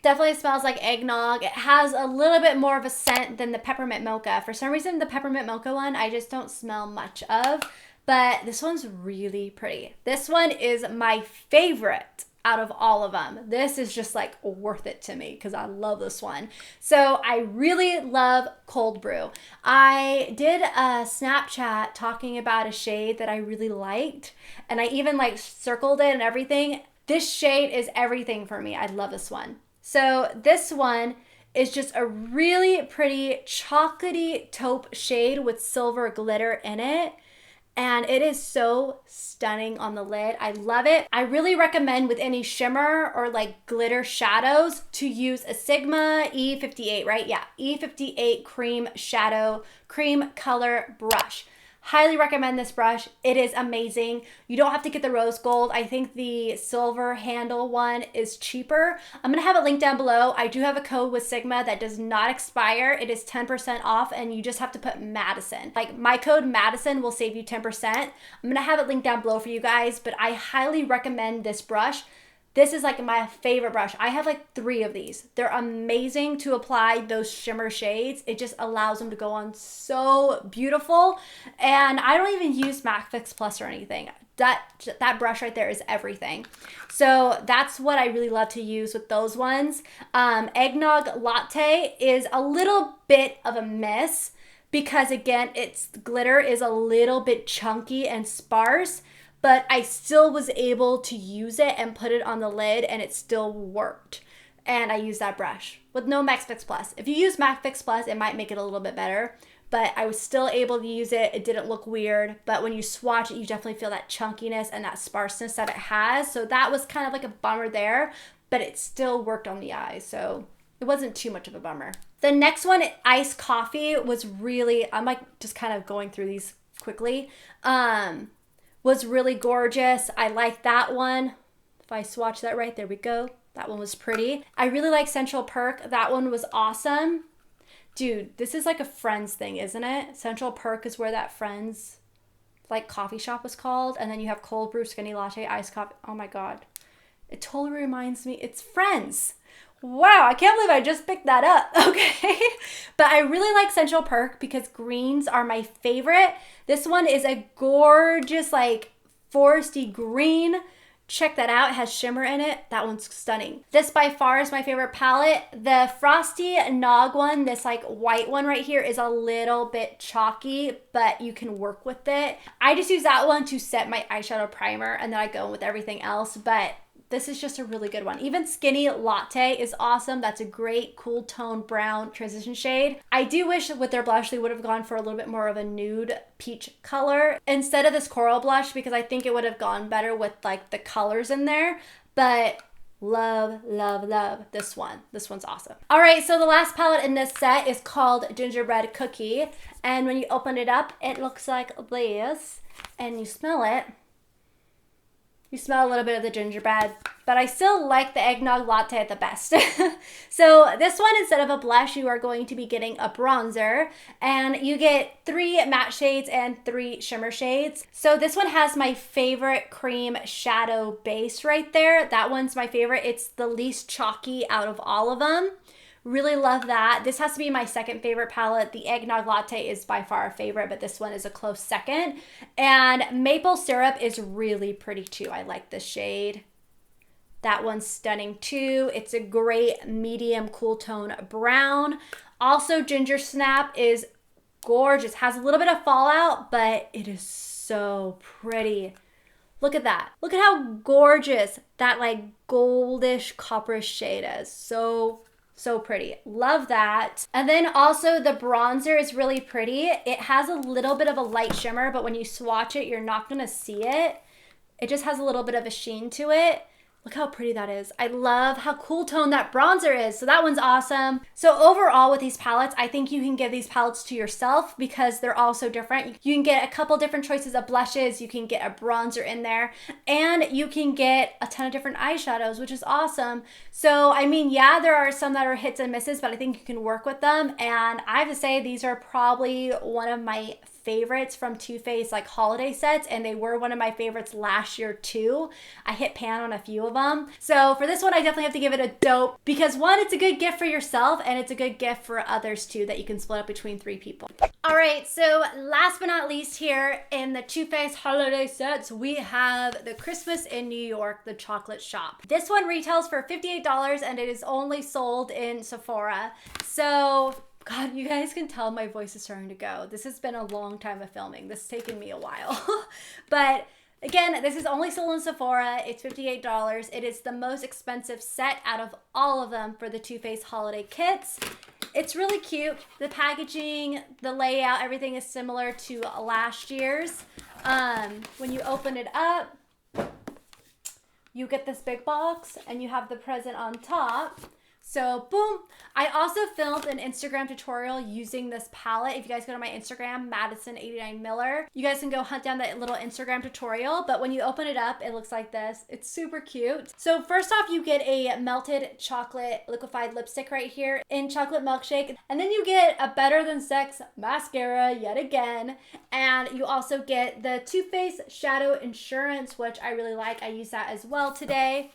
definitely smells like eggnog. It has a little bit more of a scent than the peppermint mocha. For some reason, the peppermint mocha one, I just don't smell much of. But this one's really pretty. This one is my favorite out of all of them. This is just like worth it to me because I love this one. So I really love cold brew. I did a Snapchat talking about a shade that I really liked, and I even like circled it and everything. This shade is everything for me. I love this one. So this one is just a really pretty chocolatey taupe shade with silver glitter in it. And it is so stunning on the lid. I love it. I really recommend with any shimmer or like glitter shadows to use a Sigma E58, right? Yeah, E58 cream shadow, cream color brush. Highly recommend this brush. It is amazing. You don't have to get the rose gold. I think the silver handle one is cheaper. I'm gonna have it linked down below. I do have a code with Sigma that does not expire. It is 10% off and you just have to put Madison. Like my code Madison will save you 10%. I'm gonna have it linked down below for you guys, but I highly recommend this brush. This is like my favorite brush. I have like 3 of these. They're amazing to apply those shimmer shades. It just allows them to go on so beautiful. And I don't even use MAC Fix Plus or anything. That brush right there is everything. So that's what I really love to use with those ones. Eggnog Latte is a little bit of a miss because again, its glitter is a little bit chunky and sparse. But I still was able to use it and put it on the lid and it still worked. And I used that brush with no MAC Fix Plus. If you use MAC Fix Plus, it might make it a little bit better. But I was still able to use it. It didn't look weird. But when you swatch it, you definitely feel that chunkiness and that sparseness that it has. So that was kind of like a bummer there. But it still worked on the eyes. So it wasn't too much of a bummer. The next one, iced coffee, was really, I'm like just kind of going through these quickly. Was really gorgeous. I like that one. If I swatch that right, there we go. That one was pretty. I really like Central Perk. That one was awesome. Dude, this is like a Friends thing, isn't it? Central Perk is where that Friends like coffee shop was called. And then you have cold brew, skinny latte, iced coffee. Oh my God. It totally reminds me. It's Friends. Wow, I can't believe I just picked that up. Okay. But I really like Central Perk because greens are my favorite. This one is a gorgeous, like, foresty green. Check that out. It has shimmer in it. That one's stunning. This by far is my favorite palette. The Frosty Nog one, this like white one right here, is a little bit chalky, but you can work with it. I just use that one to set my eyeshadow primer and then I go in with everything else. But this is just a really good one. Even Skinny Latte is awesome. That's a great cool tone brown transition shade. I do wish with their blush they would have gone for a little bit more of a nude peach color instead of this coral blush because I think it would have gone better with like the colors in there. But love, love, love this one. This one's awesome. All right, so the last palette in this set is called Gingerbread Cookie. And when you open it up, it looks like this. And you smell it. You smell a little bit of the gingerbread, but I still like the eggnog latte the best. So this one, instead of a blush, you are going to be getting a bronzer, and you get 3 matte shades and 3 shimmer shades. So this one has my favorite cream shadow base right there. That one's my favorite. It's the least chalky out of all of them. Really love that. This has to be my second favorite palette. The eggnog latte is by far a favorite, but this one is a close second. And maple syrup is really pretty too. I like this shade. That one's stunning too. It's a great medium cool tone brown. Also, ginger snap is gorgeous. Has a little bit of fallout, but it is so pretty. Look at that. Look at how gorgeous that like goldish copperish shade is. So pretty. Love that. And then also the bronzer is really pretty. It has a little bit of a light shimmer, but when you swatch it, you're not going to see it. It just has a little bit of a sheen to it. Look how pretty that is. I love how cool tone that bronzer is. So that one's awesome. So overall with these palettes, I think you can give these palettes to yourself because they're all so different. You can get a couple different choices of blushes. You can get a bronzer in there and you can get a ton of different eyeshadows, which is awesome. So, I mean, yeah, there are some that are hits and misses, but I think you can work with them. And I have to say these are probably one of my favorites from Too Faced like holiday sets, and they were one of my favorites last year too. I hit pan on a few of them. So for this one, I definitely have to give it a dope because one, it's a good gift for yourself and it's a good gift for others too that you can split up between 3 people. All right, so last but not least here in the Too Faced holiday sets, we have the Christmas in New York, the chocolate shop. This one retails for $58 and it is only sold in Sephora. So God, you guys can tell my voice is starting to go. This has been a long time of filming. This has taken me a while. But again, this is only sold in Sephora. It's $58. It is the most expensive set out of all of them for the Too Faced holiday kits. It's really cute. The packaging, the layout, everything is similar to last year's. When you open it up, you get this big box and you have the present on top. So boom. I also filmed an Instagram tutorial using this palette. If you guys go to my Instagram, Madison89Miller, you guys can go hunt down that little Instagram tutorial. But when you open it up, it looks like this. It's super cute. So first off, you get a melted chocolate liquefied lipstick right here in chocolate milkshake. And then you get a Better Than Sex mascara yet again. And you also get the Too Faced Shadow Insurance, which I really like. I use that as well today.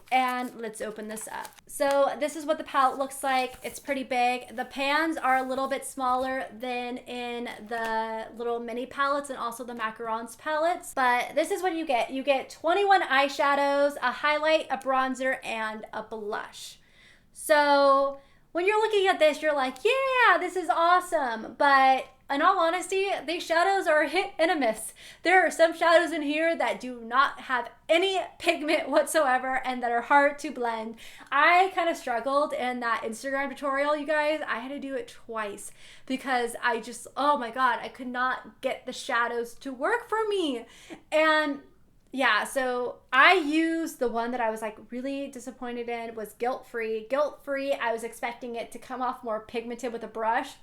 And let's open this up. So this is what the palette looks like. It's pretty big. The pans are a little bit smaller than in the little mini palettes and also the Macarons palettes. But this is what you get. You get 21 eyeshadows, a highlight, a bronzer, and a blush. So when you're looking at this, you're like, yeah, this is awesome. But in all honesty, these shadows are a hit and a miss. There are some shadows in here that do not have any pigment whatsoever and that are hard to blend. I kind of struggled in that Instagram tutorial, you guys. I had to do it twice because I just, oh my God, I could not get the shadows to work for me. And yeah, so I used the one that I was like really disappointed in was Guilt Free. Guilt Free, I was expecting it to come off more pigmented with a brush.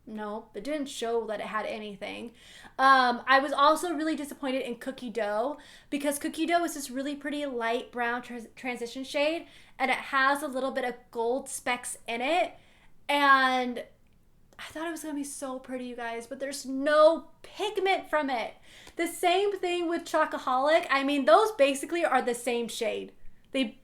No, it didn't show that it had anything. I was also really disappointed in Cookie Dough because Cookie Dough is this really pretty light brown transition shade and it has a little bit of gold specks in it. And I thought it was going to be so pretty, you guys, but there's no pigment from it. The same thing with Chocoholic. I mean, those basically are the same shade.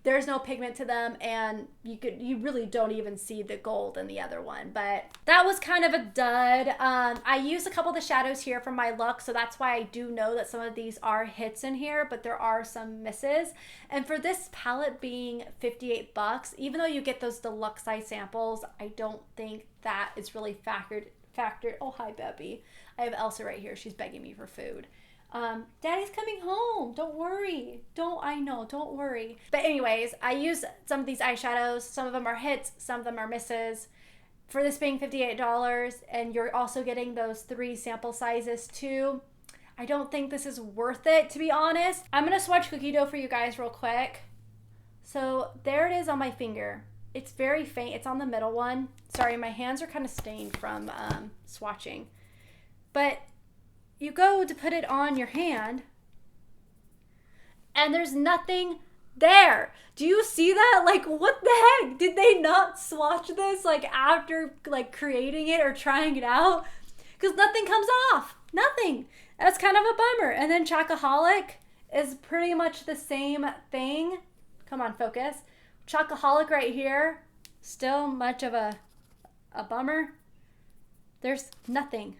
There's no pigment to them, and you really don't even see the gold in the other one. But that was kind of a dud. I used a couple of the shadows here for my look, so that's why I do know that some of these are hits in here, but there are some misses. And for this palette being $58, even though you get those deluxe size samples, I don't think that is really factored. Oh, hi, Beppy. I have Elsa right here. She's begging me for food. Daddy's coming home. Don't worry. Don't worry. But anyways, I use some of these eyeshadows. Some of them are hits, some of them are misses. For this being $58, and you're also getting those 3 sample sizes too, I don't think this is worth it, to be honest. I'm gonna swatch Cookie Dough for you guys real quick. So there it is on my finger. It's very faint. It's on the middle one. Sorry, my hands are kind of stained from swatching. But you go to put it on your hand and there's nothing there. Do you see that? Like, what the heck? Did they not swatch this like after like creating it or trying it out? Because nothing comes off. Nothing. That's kind of a bummer. And then Chocoholic is pretty much the same thing. Come on, focus. Chocoholic right here, still much of a bummer. There's nothing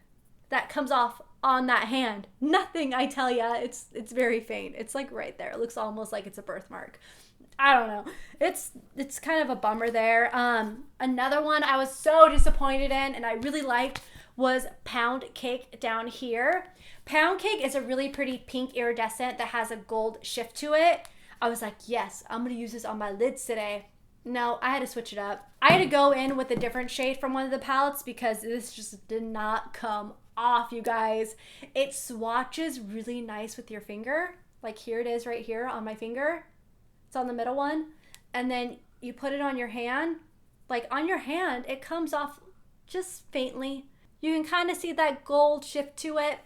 that comes off on that hand. Nothing, I tell ya. It's very faint. It's like right there. It looks almost like it's a birthmark. I don't know. It's kind of a bummer there. Another one I was so disappointed in and I really liked was Pound Cake down here. Pound Cake is a really pretty pink iridescent that has a gold shift to it. I was like, yes, I'm going to use this on my lids today. No, I had to switch it up. I had to go in with a different shade from one of the palettes because this just did not come off, you guys. It swatches really nice with your finger. Like here it is right here on my finger. It's on the middle one. And then you put it on your hand. Like on your hand, it comes off just faintly. You can kind of see that gold shift to it.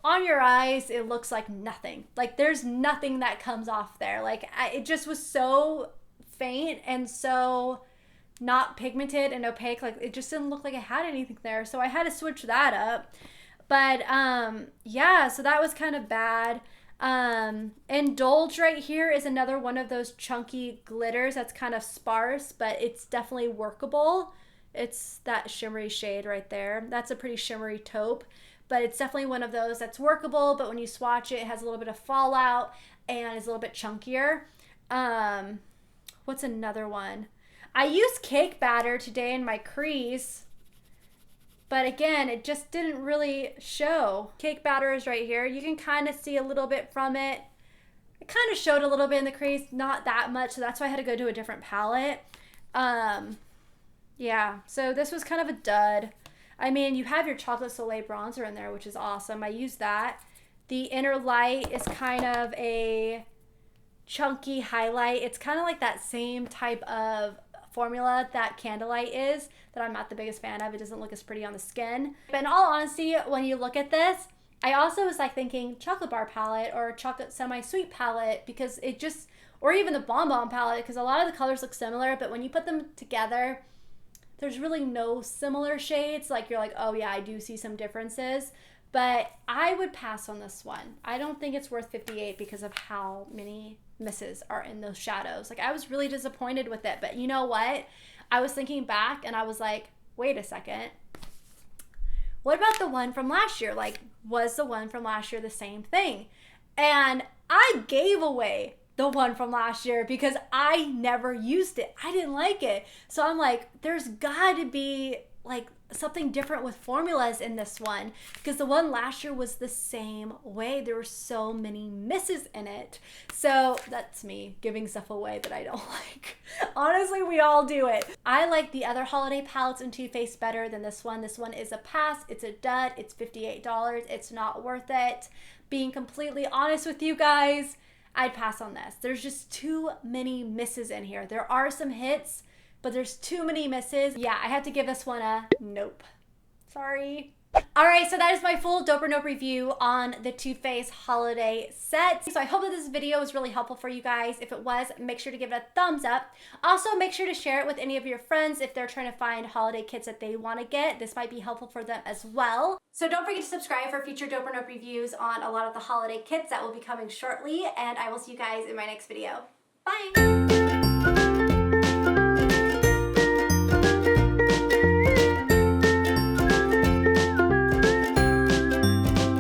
On your eyes, it looks like nothing. Like there's nothing that comes off there. Like it just was so faint and so not pigmented and opaque. Like it just didn't look like it had anything there. So I had to switch that up. But yeah, so that was kind of bad. Indulge right here is another one of those chunky glitters that's kind of sparse, but it's definitely workable. It's that shimmery shade right there. That's a pretty shimmery taupe, but it's definitely one of those that's workable, but when you swatch it, it has a little bit of fallout and is a little bit chunkier. What's another one? I used cake batter today in my crease, but again, it just didn't really show. Cake batter is right here. You can kind of see a little bit from it. It kind of showed a little bit in the crease, not that much, so that's why I had to go to a different palette. Yeah, so this was kind of a dud. I mean, you have your Chocolate Soleil bronzer in there, which is awesome. I used that. The inner light is kind of a chunky highlight. It's kind of like that same type of formula that Candlelight is, that I'm not the biggest fan of. It doesn't look as pretty on the skin. But in all honesty, when you look at this, I also was like thinking chocolate bar palette or chocolate semi-sweet palette, because it just, or even the bonbon palette, because a lot of the colors look similar, but when you put them together, there's really no similar shades. Like you're like, oh yeah, I do see some differences, but I would pass on this one. I don't think it's worth $58 because of how many misses are in those shadows. Like I was really disappointed with it, but you know what? I was thinking back and I was like, wait a second. What about the one from last year? Like, was the one from last year the same thing? And I gave away the one from last year because I never used it. I didn't like it. So I'm like, there's got to be like something different with formulas in this one, because the one last year was the same way. There were so many misses in it. So that's me giving stuff away that I don't like. Honestly, we all do it. I like the other holiday palettes in Too Faced better than this one. This one is a pass. It's a dud. It's $58. It's not worth it. Being completely honest with you guys, I'd pass on this. There's just too many misses in here. There are some hits, but there's too many misses. Yeah, I had to give this one a nope. Sorry. All right, so that is my full Dope or Nope review on the Too Faced holiday set. So I hope that this video was really helpful for you guys. If it was, make sure to give it a thumbs up. Also, make sure to share it with any of your friends if they're trying to find holiday kits that they want to get. This might be helpful for them as well. So don't forget to subscribe for future Dope or Nope reviews on a lot of the holiday kits that will be coming shortly, and I will see you guys in my next video. Bye!